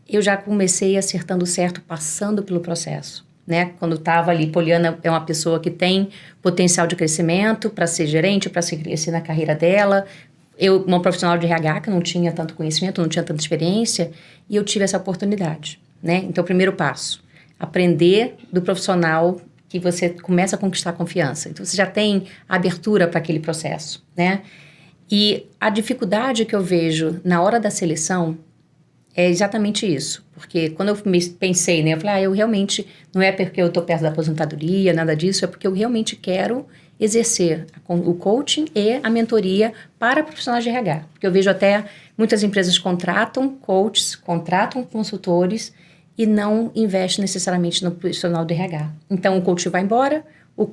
eu já comecei acertando certo, passando pelo processo, né? Quando estava ali, Poliana é uma pessoa que tem potencial de crescimento para ser gerente, para se crescer na carreira dela. Eu, uma profissional de RH que não tinha tanto conhecimento, não tinha tanta experiência, e eu tive essa oportunidade, né? Então, o primeiro passo, aprender do profissional que você começa a conquistar confiança. Então, você já tem abertura para aquele processo, né? E a dificuldade que eu vejo na hora da seleção é exatamente isso. Porque quando eu pensei, né? Eu falei, eu realmente, não é porque eu estou perto da aposentadoria, nada disso, é porque eu realmente quero exercer o coaching e a mentoria para profissionais de RH. Porque eu vejo até muitas empresas contratam coaches, contratam consultores e não investem necessariamente no profissional de RH. Então, o coach vai embora, o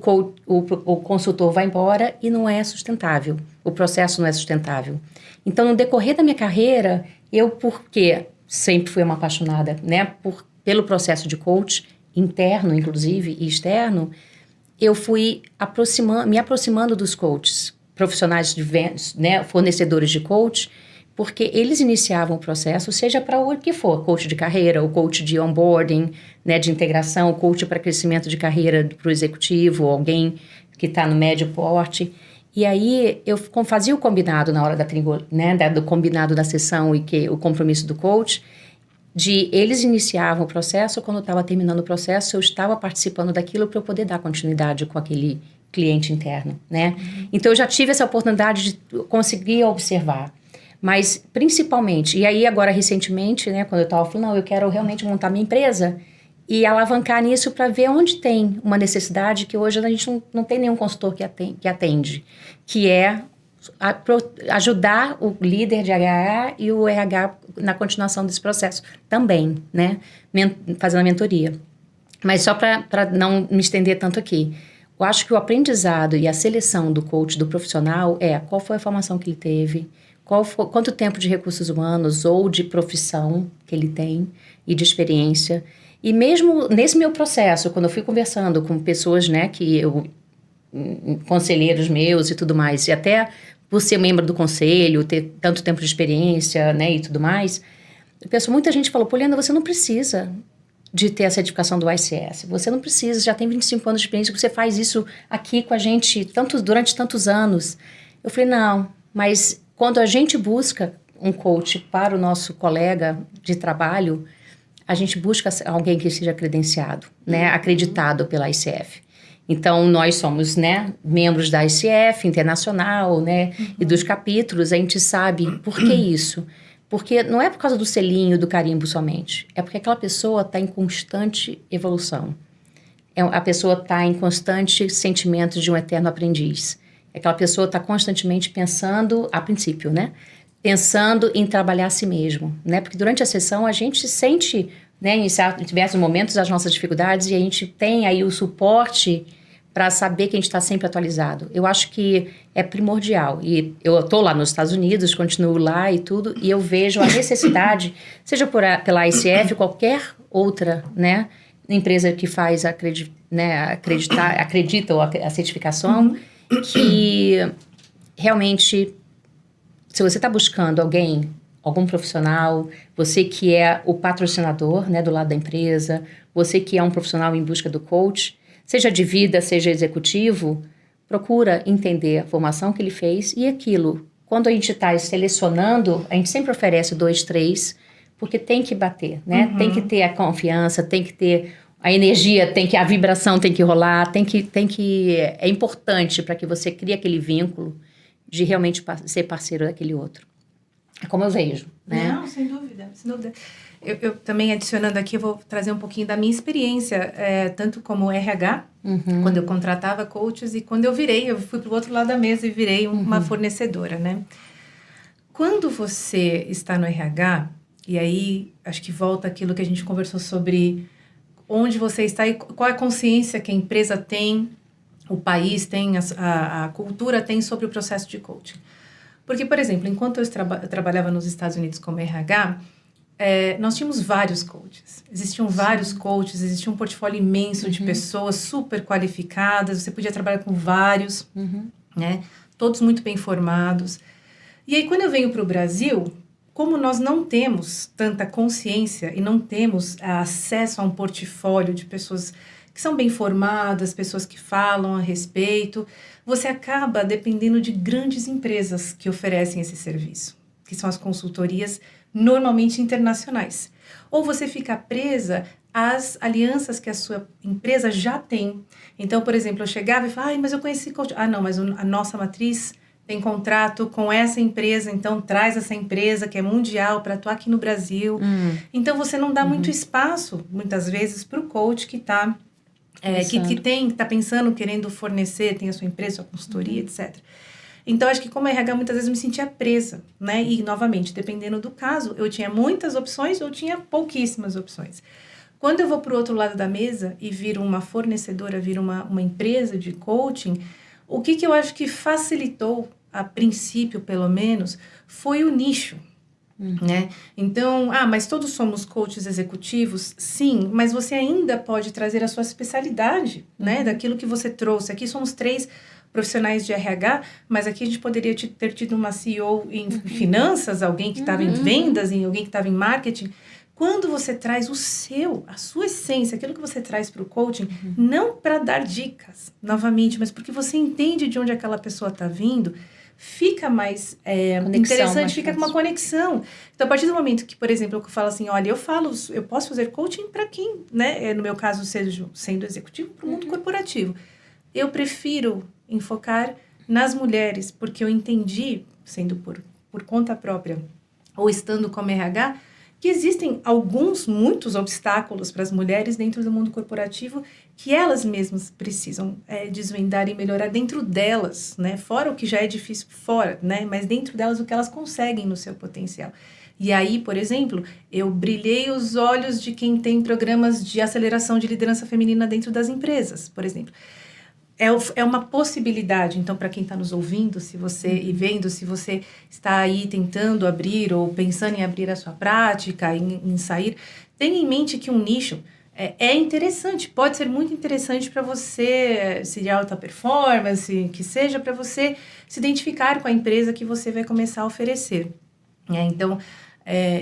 consultor vai embora e não é sustentável. O processo não é sustentável. Então, no decorrer da minha carreira, porque sempre fui uma apaixonada, né, pelo processo de coach, interno, inclusive, e externo, eu fui me aproximando dos coaches, profissionais de vendas, né, fornecedores de coach, porque eles iniciavam o processo, seja para o que for, coach de carreira, o coach de onboarding, né, de integração, o coach para crescimento de carreira para o executivo, alguém que está no médio porte. E aí eu fazia o combinado na hora do combinado da sessão e o compromisso do coach, eles iniciavam o processo, quando eu estava terminando o processo, eu estava participando daquilo para eu poder dar continuidade com aquele cliente interno, né? Então eu já tive essa oportunidade de conseguir observar. Mas, principalmente, e aí agora recentemente, né, quando eu estava falando, não, eu quero realmente montar minha empresa e alavancar nisso para ver onde tem uma necessidade que hoje a gente não tem nenhum consultor que atende, que é ajudar o líder de RH e o RH na continuação desse processo também, né, fazendo a mentoria. Mas só para não me estender tanto aqui, eu acho que o aprendizado e a seleção do coach, do profissional, qual foi a formação que ele teve, quanto tempo de recursos humanos ou de profissão que ele tem e de experiência. E mesmo nesse meu processo, quando eu fui conversando com pessoas, né, conselheiros meus e tudo mais, e até por ser membro do conselho, ter tanto tempo de experiência, né, e tudo mais, muita gente falou, Poliana, você não precisa de ter a certificação do ICS, você não precisa, já tem 25 anos de experiência, você faz isso aqui com a gente durante tantos anos. Eu falei, não, mas quando a gente busca um coach para o nosso colega de trabalho, a gente busca alguém que seja credenciado, né, acreditado pela ICF. Então, nós somos, né, membros da ICF internacional, né, e dos capítulos, a gente sabe por que isso. Porque não é por causa do selinho, do carimbo somente, é porque aquela pessoa está em constante evolução. A pessoa está em constante sentimento de um eterno aprendiz. Aquela pessoa está constantemente pensando, a princípio, né? Pensando em trabalhar a si mesmo, né? Porque durante a sessão a gente sente, né, em diversos momentos as nossas dificuldades e a gente tem aí o suporte para saber que a gente está sempre atualizado. Eu acho que é primordial. E eu estou lá nos Estados Unidos, continuo lá e tudo, e eu vejo a necessidade, seja pela ICF, qualquer outra, né, empresa que faz acredita a certificação, que realmente, se você está buscando algum profissional, você que é o patrocinador, né, do lado da empresa, você que é um profissional em busca do coach, seja de vida, seja executivo, procura entender a formação que ele fez e aquilo. Quando a gente está selecionando, a gente sempre oferece 2, 3 porque tem que bater, né? Tem que ter a confiança, tem que ter a energia, a vibração tem que rolar, é importante para que você crie aquele vínculo de realmente ser parceiro daquele outro. É como eu vejo, né? Não, sem dúvida, sem dúvida. Eu também, adicionando aqui, eu vou trazer um pouquinho da minha experiência, tanto como RH, quando eu contratava coaches, e quando eu fui para o outro lado da mesa e virei uma fornecedora, né? Quando você está no RH, e aí acho que volta aquilo que a gente conversou sobre onde você está e qual é a consciência que a empresa tem, o país tem, a cultura tem sobre o processo de coaching. Porque, por exemplo, enquanto eu trabalhava nos Estados Unidos como RH, nós tínhamos vários coaches. Existiam vários coaches, existia um portfólio imenso de pessoas super qualificadas, você podia trabalhar com vários, né? Todos muito bem formados. E aí, quando eu venho para o Brasil, como nós não temos tanta consciência e não temos acesso a um portfólio de pessoas que são bem formadas, pessoas que falam a respeito, você acaba dependendo de grandes empresas que oferecem esse serviço, que são as consultorias normalmente internacionais. Ou você fica presa às alianças que a sua empresa já tem. Então, por exemplo, eu chegava e falava, mas eu conheci coach. Não, mas a nossa matriz tem contrato com essa empresa, então traz essa empresa que é mundial para atuar aqui no Brasil. Então, você não dá muito espaço, muitas vezes, para o coach que está tá pensando, querendo fornecer, tem a sua empresa, sua consultoria, etc. Então, acho que como RH, muitas vezes eu me sentia presa, né? E, novamente, dependendo do caso, eu tinha muitas opções ou tinha pouquíssimas opções. Quando eu vou para o outro lado da mesa e viro uma fornecedora, viro uma empresa de coaching, o que eu acho que facilitou, a princípio, pelo menos, foi o nicho. Né? Então, mas todos somos coaches executivos? Sim, mas você ainda pode trazer a sua especialidade, né? Daquilo que você trouxe. Aqui somos 3 profissionais de RH, mas aqui a gente poderia ter tido uma CEO em finanças, alguém que estava em vendas, alguém que estava em marketing. Quando você traz a sua essência, aquilo que você traz para o coaching, não para dar dicas, novamente, mas porque você entende de onde aquela pessoa está vindo, fica mais interessante, fica com uma conexão. Então, a partir do momento que, por exemplo, eu falo assim, olha, eu posso fazer coaching para quem, né? No meu caso, sendo executivo, para o mundo corporativo. Eu prefiro enfocar nas mulheres, porque eu entendi, sendo por conta própria, ou estando como RH, que existem muitos obstáculos para as mulheres dentro do mundo corporativo que elas mesmas precisam desvendar e melhorar dentro delas, né? Fora o que já é difícil fora, né? Mas dentro delas o que elas conseguem no seu potencial. E aí, por exemplo, eu brilhei os olhos de quem tem programas de aceleração de liderança feminina dentro das empresas, por exemplo. É uma possibilidade, então, para quem está nos ouvindo, e vendo, se você está aí tentando abrir ou pensando em abrir a sua prática, em sair, tenha em mente que um nicho é interessante, pode ser muito interessante para você, se de alta performance, que seja para você se identificar com a empresa que você vai começar a oferecer. Então,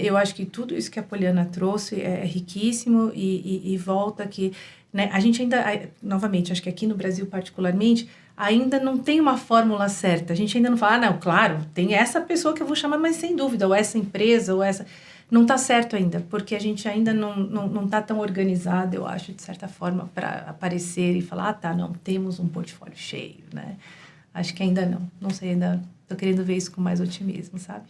eu acho que tudo isso que a Poliana trouxe é riquíssimo e volta que... Né? A gente ainda, novamente, acho que aqui no Brasil particularmente, ainda não tem uma fórmula certa. A gente ainda não fala, não, claro, tem essa pessoa que eu vou chamar, mas sem dúvida, ou essa empresa, ou essa... Não está certo ainda, porque a gente ainda não está tão organizado, eu acho, de certa forma, para aparecer e falar, não, temos um portfólio cheio, né? Acho que ainda não. Não sei, ainda estou querendo ver isso com mais otimismo, sabe?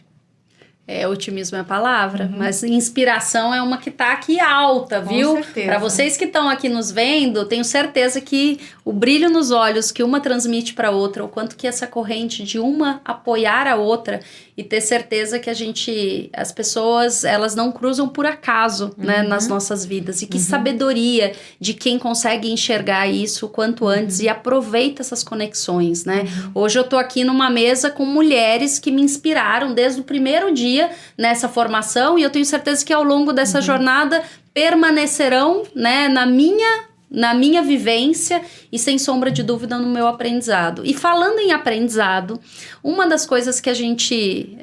Otimismo é a palavra, mas inspiração é uma que tá aqui alta, viu? Com certeza. Para vocês que estão aqui nos vendo, tenho certeza que o brilho nos olhos que uma transmite para outra, o quanto que essa corrente de uma apoiar a outra e ter certeza que as pessoas, elas não cruzam por acaso, né, nas nossas vidas. E que sabedoria de quem consegue enxergar isso o quanto antes e aproveita essas conexões, né? Hoje eu tô aqui numa mesa com mulheres que me inspiraram desde o primeiro dia nessa formação, e eu tenho certeza que ao longo dessa jornada permanecerão, né, na minha vivência e sem sombra de dúvida no meu aprendizado. E falando em aprendizado, uma das coisas que a gente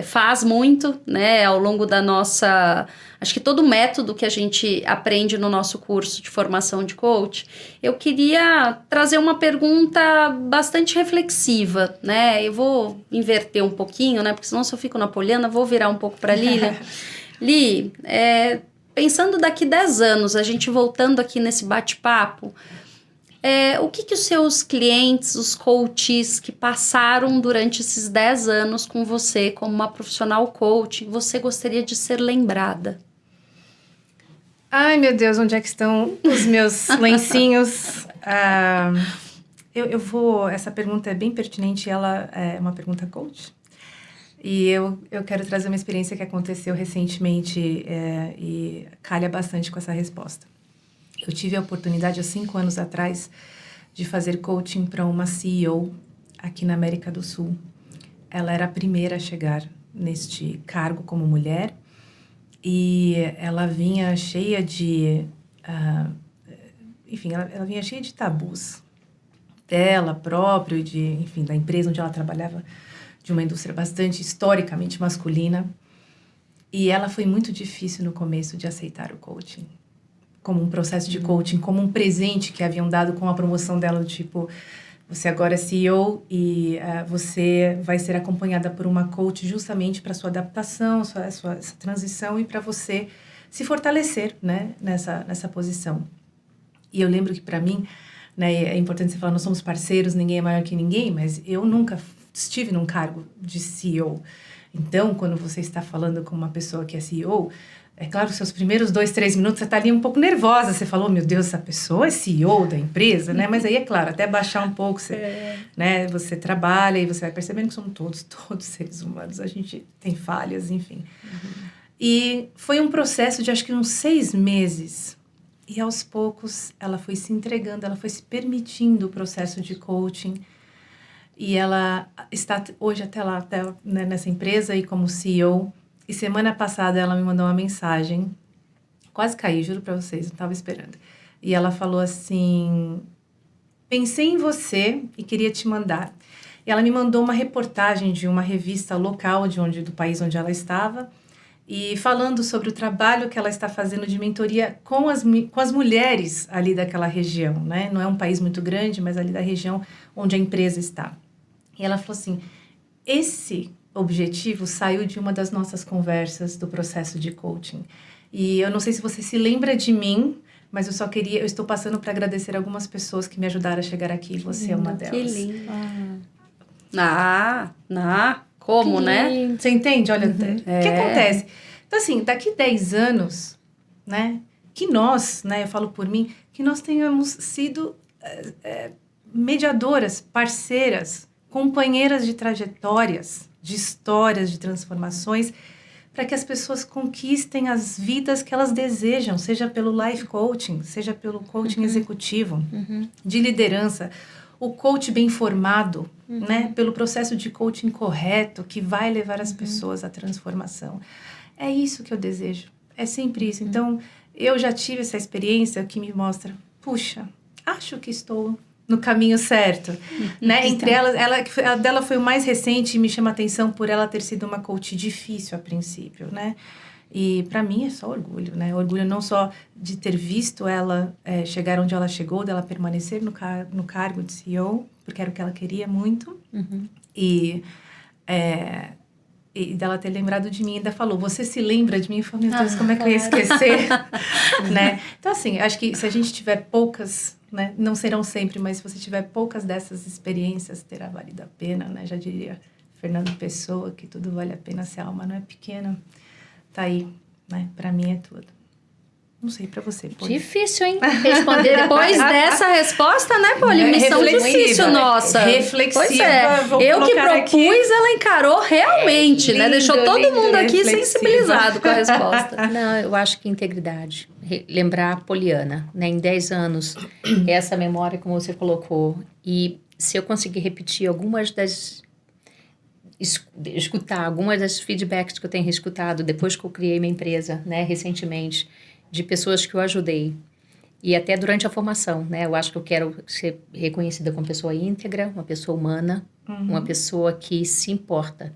faz muito, né, ao longo da nossa... Acho que todo método que a gente aprende no nosso curso de formação de coach, eu queria trazer uma pergunta bastante reflexiva, né? Eu vou inverter um pouquinho, né? Porque senão se eu fico na Poliana, vou virar um pouco para a Lilian. Li, pensando daqui 10 anos, a gente voltando aqui nesse bate-papo, o que os seus clientes, os coaches que passaram durante esses 10 anos com você como uma profissional coach, você gostaria de ser lembrada? Ai, meu Deus, onde é que estão os meus lencinhos? Essa pergunta é bem pertinente, ela é uma pergunta coach. E eu quero trazer uma experiência que aconteceu recentemente e calha bastante com essa resposta. Eu tive a oportunidade, há 5 anos atrás, de fazer coaching para uma CEO aqui na América do Sul. Ela era a primeira a chegar neste cargo como mulher e ela vinha cheia de... ela vinha cheia de tabus dela própria, da empresa onde ela trabalhava, de uma indústria bastante historicamente masculina. E ela foi muito difícil no começo de aceitar o coaching. Como um processo de coaching, como um presente que haviam dado com a promoção dela, do tipo, você agora é CEO e você vai ser acompanhada por uma coach justamente para sua adaptação, essa transição e para você se fortalecer, né, nessa posição. E eu lembro que para mim, né, é importante você falar, nós somos parceiros, ninguém é maior que ninguém, mas eu nunca estive num cargo de CEO. Então, quando você está falando com uma pessoa que é CEO... É claro que seus primeiros 2, 3 minutos você está ali um pouco nervosa. Você falou, meu Deus, essa pessoa é CEO da empresa, né? Mas aí, é claro, até baixar um pouco, né? Você trabalha e você vai percebendo que somos todos seres humanos. A gente tem falhas, enfim. E foi um processo de, acho que uns 6 meses. E, aos poucos, ela foi se entregando, ela foi se permitindo o processo de coaching. E ela está hoje até né, nessa empresa e como CEO... E semana passada ela me mandou uma mensagem, quase caí, juro pra vocês, não estava esperando. E ela falou assim, pensei em você e queria te mandar. E ela me mandou uma reportagem de uma revista local do país onde ela estava, e falando sobre o trabalho que ela está fazendo de mentoria com as mulheres ali daquela região, né? Não é um país muito grande, mas ali da região onde a empresa está. E ela falou assim, esse objetivo saiu de uma das nossas conversas do processo de coaching. E eu não sei se você se lembra de mim, mas eu estou passando para agradecer algumas pessoas que me ajudaram a chegar aqui, e você é uma delas. Que lindo. Como, né? Você entende? Olha, o que acontece? Então, assim, daqui 10 anos, né, que nós, né, eu falo por mim, que nós tenhamos sido mediadoras, parceiras, companheiras de trajetórias, de histórias, de transformações, para que as pessoas conquistem as vidas que elas desejam, seja pelo life coaching, seja pelo coaching executivo, de liderança, o coach bem formado, né, pelo processo de coaching correto, que vai levar as pessoas à transformação. É isso que eu desejo, é sempre isso. Então, eu já tive essa experiência que me mostra, puxa, acho que estou no caminho certo, né? Entre elas, a dela foi o mais recente e me chama a atenção por ela ter sido uma coach difícil a princípio, né? E para mim é só orgulho, né? Orgulho não só de ter visto ela chegar onde ela chegou, dela permanecer no cargo de CEO, porque era o que ela queria muito, e dela ter lembrado de mim, ainda falou, você se lembra de mim? Eu falei, meu Deus, como é que eu ia esquecer? Né? Então, assim, acho que se a gente tiver poucas, né, não serão sempre, mas se você tiver poucas dessas experiências, terá valido a pena, né? Já diria Fernando Pessoa, que tudo vale a pena se a alma não é pequena. Tá aí, né? Pra mim é tudo. Não sei, pra você, Poli. Difícil, hein? Responder depois dessa resposta, né, Poli? Missão difícil, nossa. Reflexiva. Pois é. Eu que propus, aqui. Ela encarou realmente, né? Deixou todo mundo aqui sensibilizado com a resposta. Não, eu acho que integridade. Lembrar a Poliana, né? Em 10 anos, essa memória, como você colocou. E se eu conseguir repetir algumas das... escutar algumas das feedbacks que eu tenho escutado depois que eu criei minha empresa, né, recentemente, de pessoas que eu ajudei e até durante a formação, né, eu acho que eu quero ser reconhecida como pessoa íntegra, uma pessoa humana, uma pessoa que se importa,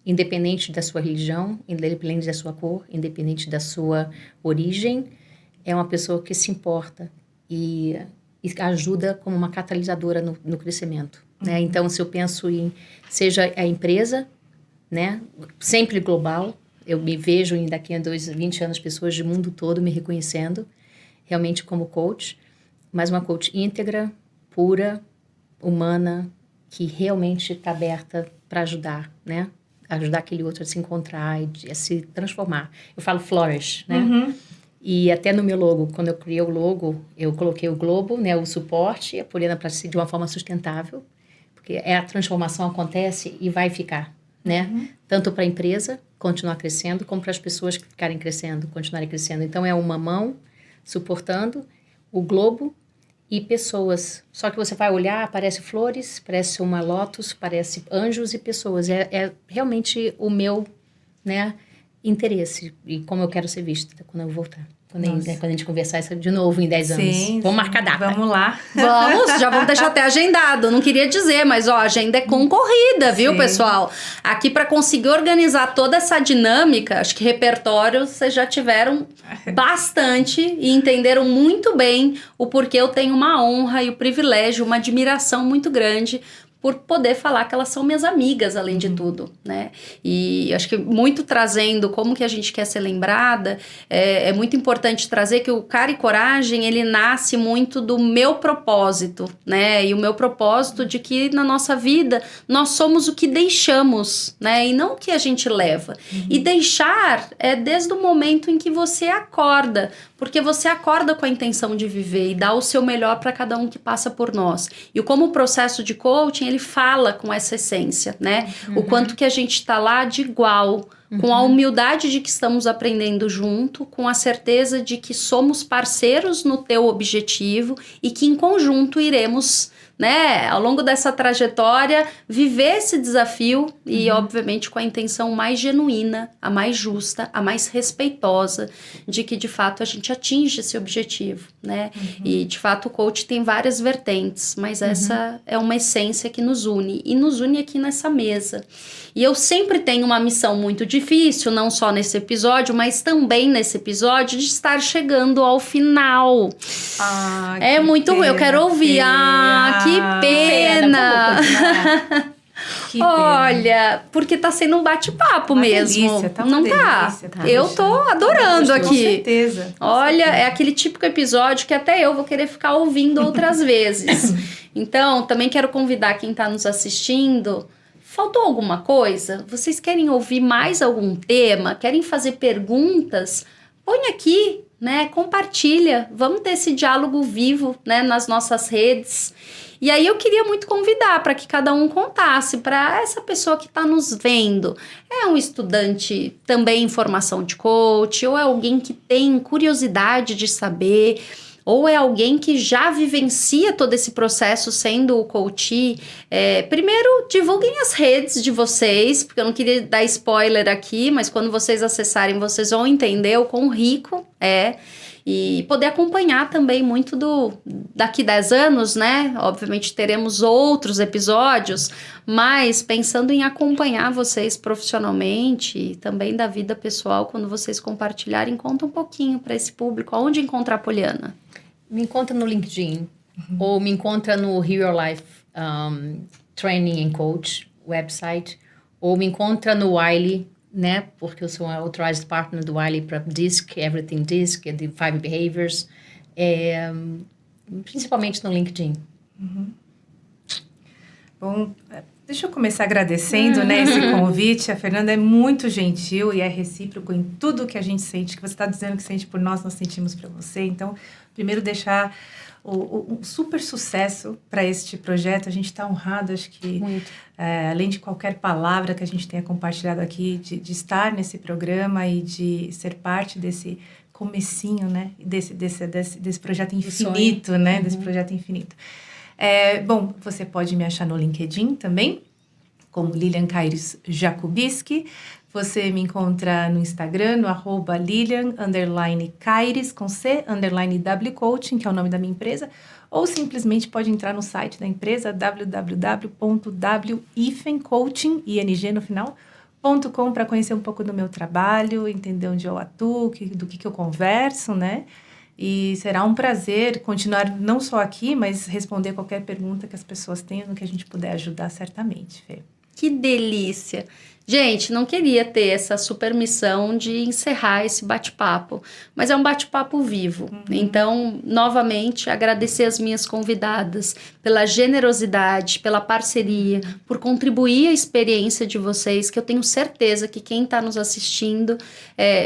independente da sua religião, independente da sua cor, independente da sua origem, é uma pessoa que se importa e ajuda como uma catalisadora no crescimento. Né? Então, se eu penso em, seja a empresa, né, sempre global, Eu me vejo daqui a 20 anos, pessoas do mundo todo me reconhecendo, realmente como coach, mas uma coach íntegra, pura, humana, que realmente está aberta para ajudar, né? Ajudar aquele outro a se encontrar e a se transformar. Eu falo flourish, né? Uhum. E até no meu logo, quando eu criei o logo, eu coloquei o globo, né? O suporte, e a Poliana para ser de uma forma sustentável, porque a transformação acontece e vai ficar, né? Tanto para a empresa continuar crescendo, como para as pessoas que ficarem crescendo, continuarem crescendo. Então, é uma mão suportando o globo e pessoas. Só que você vai olhar, aparece flores, parece uma lótus, parece anjos e pessoas. É realmente o meu, né, interesse e como eu quero ser vista quando eu voltar. Quando a gente conversar isso de novo em 10 anos. Sim, Vamos marcar data. Vamos lá. Vamos, já vamos deixar até agendado. Não queria dizer, mas ó, a agenda é concorrida, viu, Sim. pessoal? Aqui para conseguir organizar toda essa dinâmica, acho que repertório vocês já tiveram bastante e entenderam muito bem o porquê eu tenho uma honra e o privilégio, uma admiração muito grande por poder falar que elas são minhas amigas, além de tudo, né? E acho que muito trazendo como que a gente quer ser lembrada, é muito importante trazer que o Cara e Coragem, ele nasce muito do meu propósito, né? E o meu propósito de que na nossa vida nós somos o que deixamos, né? E não o que a gente leva. E deixar é desde o momento em que você acorda, porque você acorda com a intenção de viver e dá o seu melhor para cada um que passa por nós. E como o processo de coaching, ele fala com essa essência, né? O quanto que a gente tá lá de igual, com a humildade de que estamos aprendendo junto, com a certeza de que somos parceiros no teu objetivo e que em conjunto iremos, né, ao longo dessa trajetória, viver esse desafio e, obviamente, com a intenção mais genuína, a mais justa, a mais respeitosa, de que, de fato, a gente atinge esse objetivo, né? E, de fato, o coach tem várias vertentes, mas essa é uma essência que nos une, e nos une aqui nessa mesa. E eu sempre tenho uma missão muito difícil, não só nesse episódio, mas também nesse episódio, de estar chegando ao final. Ah, É muito ruim, eu quero ouvir. Que pena! Que pena. Olha, porque tá sendo um bate-papo Uma mesmo. delícia, tá uma não delícia, tá? tá Eu deixando. tô adorando Com aqui. certeza. Olha, é aquele típico episódio que até eu vou querer ficar ouvindo outras vezes. Então, também quero convidar quem tá nos assistindo. Faltou alguma coisa? Vocês querem ouvir mais algum tema? Querem fazer perguntas? Põe aqui, né? Compartilha. Vamos ter esse diálogo vivo, né? Nas nossas redes. E aí eu queria muito convidar para que cada um contasse para essa pessoa que está nos vendo. É um estudante também em formação de coach, ou é alguém que tem curiosidade de saber, ou é alguém que já vivencia todo esse processo sendo o coach. Primeiro, divulguem as redes de vocês, porque eu não queria dar spoiler aqui, mas quando vocês acessarem, vocês vão entender o quão rico é. E poder acompanhar também muito daqui 10 anos, né? Obviamente teremos outros episódios, mas pensando em acompanhar vocês profissionalmente e também da vida pessoal, quando vocês compartilharem, conta um pouquinho para esse público. Aonde encontrar a Poliana? Me encontra no LinkedIn, ou me encontra no Heal Your Life Training and Coach website, ou me encontra no Wiley, né? Porque eu sou uma authorized partner do Wiley para DISC, Everything DISC, The 5 Behaviors, principalmente no LinkedIn. Bom, deixa eu começar agradecendo, né, esse convite. A Fernanda é muito gentil e é recíproco em tudo que a gente sente, que você está dizendo que sente por nós sentimos para você. Então, primeiro deixar um super sucesso para este projeto. A gente está honrado, acho que, além de qualquer palavra que a gente tenha compartilhado aqui, de estar nesse programa e de ser parte desse comecinho, né, desse projeto infinito, né, desse projeto infinito. Bom, você pode me achar no LinkedIn também, como Lilian Caires Jakubiski. Você me encontra no Instagram, no @Lilian_Caires, com C, _W Coaching, que é o nome da minha empresa, ou simplesmente pode entrar no site da empresa, www.wifencoaching, ING no final, .com, para conhecer um pouco do meu trabalho, entender onde eu atuo, do que eu converso, né? E será um prazer continuar não só aqui, mas responder qualquer pergunta que as pessoas tenham, no que a gente puder ajudar, certamente, Fê. Que delícia! Gente, não queria ter essa super missão de encerrar esse bate-papo, mas é um bate-papo vivo. Então, novamente, agradecer as minhas convidadas pela generosidade, pela parceria, por contribuir à experiência de vocês, que eu tenho certeza que quem está nos assistindo,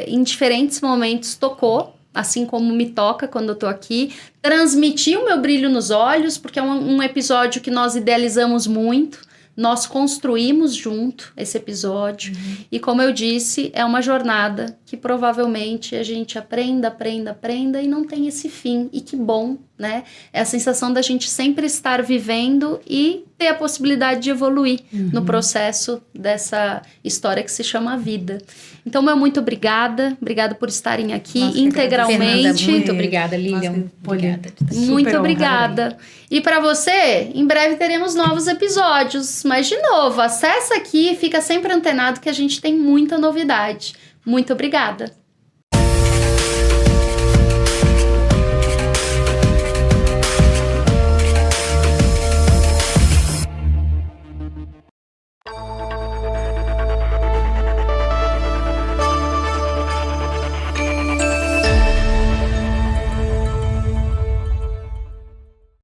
em diferentes momentos, tocou, assim como me toca quando eu tô aqui, transmitir o meu brilho nos olhos, porque é um episódio que nós idealizamos muito. Nós construímos junto esse episódio e, como eu disse, é uma jornada que provavelmente a gente aprenda e não tem esse fim. E que bom, né? É a sensação da gente sempre estar vivendo e ter a possibilidade de evoluir no processo dessa história que se chama vida. Então, muito obrigada por estarem aqui integralmente. Fernanda, muito obrigada, Lilian. Obrigada. Muito obrigada. E para você, em breve teremos novos episódios. Mas, de novo, acessa aqui e fica sempre antenado que a gente tem muita novidade. Muito obrigada.